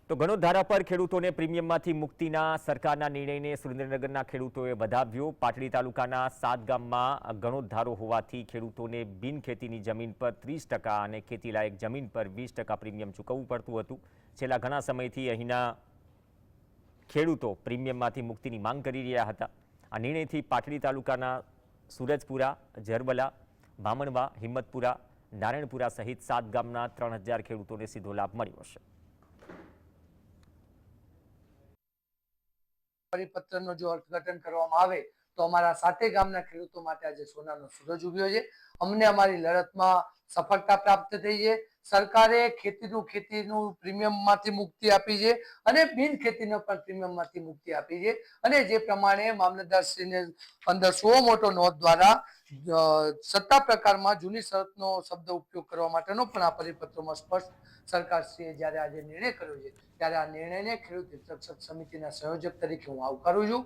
તો ગણોદ ધારા પર ખેડૂતોને પ્રીમિયમમાંથી મુક્તિના સરકારના નિર્ણયને સુરેન્દ્રનગરના ખેડૂતોએ વધાવ્યો। પાટડી તાલુકાના 7 ગામમાં ગણોદ ધારો હોવાથી ખેડૂતોને બિનખેતીની જમીન પર 30% અને ખેતીલાયક જમીન પર 20% પ્રીમિયમ ચૂકવવું પડતું હતું। છેલ્લા ઘણા સમયથી અહીંના ખેડૂતો પ્રીમિયમમાંથી મુક્તિની માંગ કરી રહ્યા હતા। આ નિર્ણયથી પાટડી તાલુકાના સુરજપુરા, જરબલા, બામણવા, હિંમતપુરા, નારાયણપુરા સહિત 7 ગામના 3000 ખેડૂતોને સીધો લાભ મળ્યો છે। પરિપત્રનો જો અર્થઘટન કરવામાં આવે તો અમારા 7 ગામના ખેડૂતો માટે આજે સોનાનો સૂરજ ઉગ્યો છે। અમને અમારી લડતમાં સફળતા પ્રાપ્ત થઈ છે। સરકારે ખેતીનું પ્રીમિયમમાંથી મુક્તિ આપી છે અને બિન ખેતીનો પણ પ્રીમિયમમાંથી મુક્તિ આપી છે અને જે પ્રમાણે મામલતદારશ્રીને અંદર 100 મોટો નોંધ દ્વારા સત્તા પ્રકારમાં જૂની શરતનો શબ્દ ઉપયોગ કરવા માટેનો પણ આ પરિપત્રમાં સ્પષ્ટ સરકારશ્રીએ જ્યારે આજે નિર્ણય કર્યો છે ત્યારે આ નિર્ણયને ખેડૂત હિતરક્ષક સમિતિના સંયોજક તરીકે હું આવકારું છું।